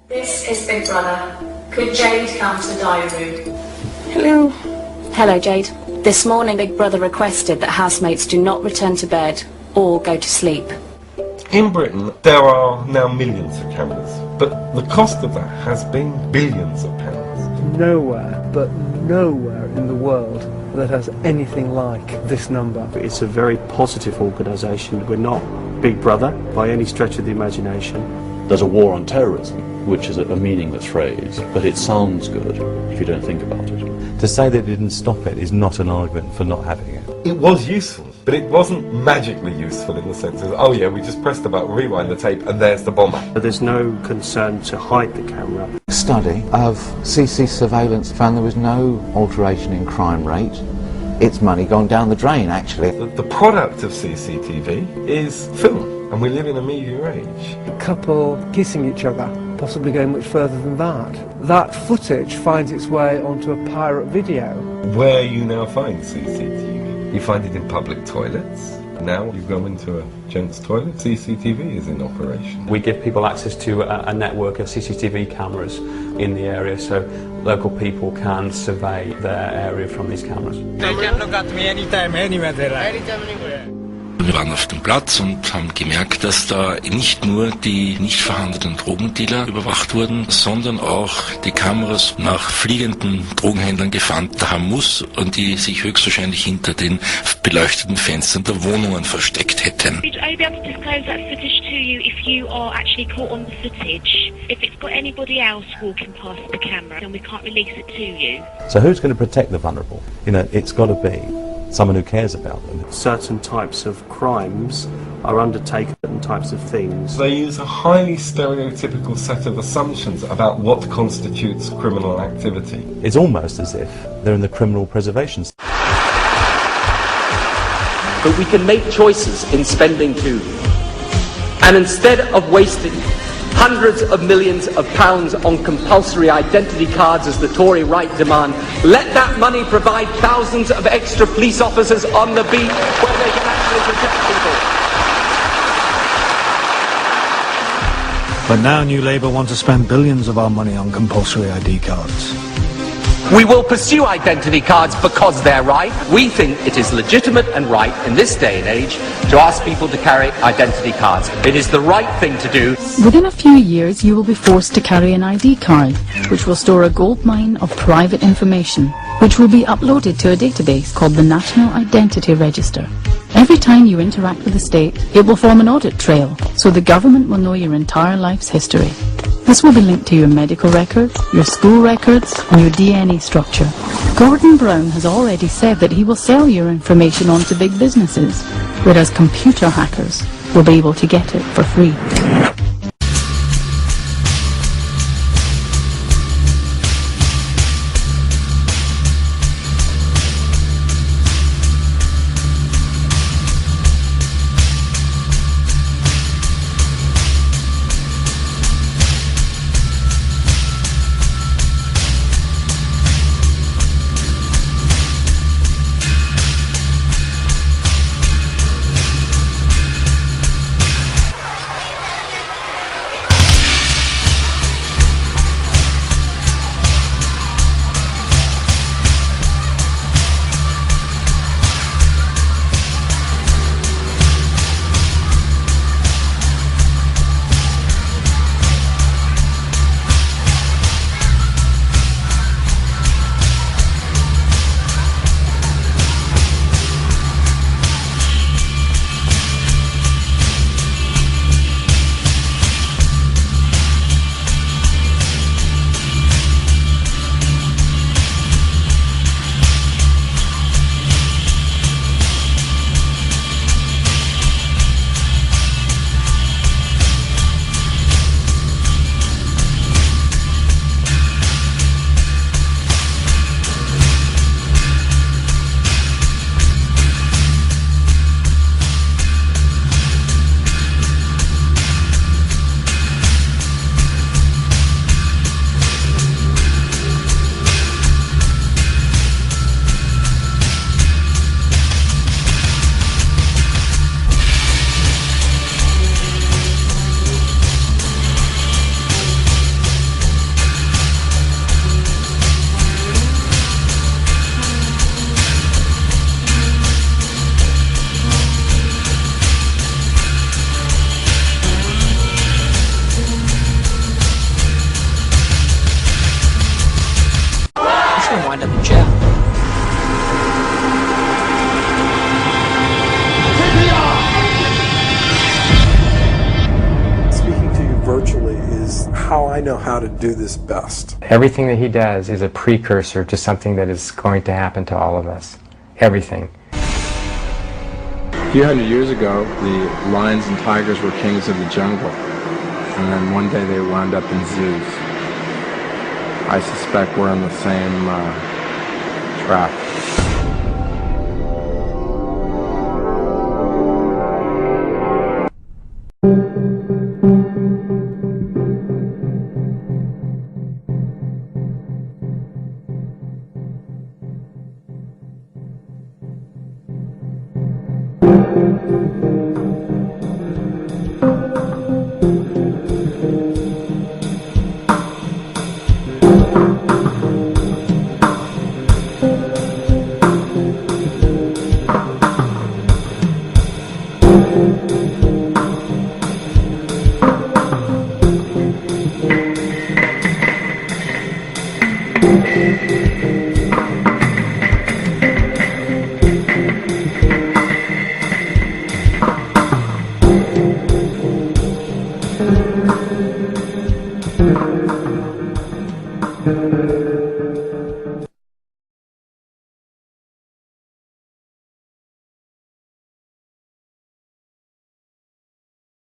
This is Big Brother. Could Jade come to the diary room? Hello. Hello, Jade. This morning, Big Brother requested that housemates do not return to bed or go to sleep. In Britain, there are now millions of cameras, but the cost of that has been billions of pounds. Nowhere, but nowhere in the world that has anything like this number. It's a very positive organisation. We're not Big Brother by any stretch of the imagination. There's a war on terrorism, which is a meaningless phrase, but it sounds good if you don't think about it. To say they didn't stop it is not an argument for not having it. It was useful, but it wasn't magically useful in the sense of, oh yeah, we just pressed the button, rewind the tape, and there's the bomber. But there's no concern to hide the camera. Study of CC surveillance found there was no alteration in crime rate. It's money gone down the drain, actually. The product of CCTV is film, and we live in a media age. A couple kissing each other, possibly going much further than that. That footage finds its way onto a pirate video. Where you now find CCTV, you find it in public toilets. Now you go into a gents' toilet, CCTV is in operation. We give people access to a network of CCTV cameras in the area, so local people can survey their area from these cameras. They can look at me anytime, anywhere they like. Anytime, anywhere. Wir waren auf dem Platz und haben gemerkt, dass da nicht nur die nicht vorhandenen Drogendealer überwacht wurden, sondern auch die Kameras nach fliegenden Drogenhändlern gefahndet haben muss und die sich höchstwahrscheinlich hinter den beleuchteten Fenstern der Wohnungen versteckt hätten. I'll be able to disclose that footage to you if you are actually caught on the footage. If it's got anybody else walking past the camera, then we can't release it to you. So who's going to protect the vulnerable? You know, it's got to be someone who cares about them. Certain types of crimes are undertaken, certain types of things. They use a highly stereotypical set of assumptions about what constitutes criminal activity. It's almost as if they're in the criminal preservation. But we can make choices in spending too. And instead of wasting hundreds of millions of pounds on compulsory identity cards as the Tory right demand, let that money provide thousands of extra police officers on the beat where they can actually protect people. But now New Labour want to spend billions of our money on compulsory ID cards. We will pursue identity cards because they're right. We think it is legitimate and right in this day and age to ask people to carry identity cards. It is the right thing to do. Within a few years, you will be forced to carry an ID card, which will store a goldmine of private information, which will be uploaded to a database called the National Identity Register. Every time you interact with the state, it will form an audit trail, so the government will know your entire life's history. This will be linked to your medical records, your school records, and your DNA structure. Gordon Brown has already said that he will sell your information on to big businesses, whereas computer hackers will be able to get it for free. is how I know how to do this best. Everything that he does is a precursor to something that is going to happen to all of us. Everything. A few hundred years ago, the lions and tigers were kings of the jungle, and then one day they wound up in zoos. I suspect we're in the same trap. Thank you.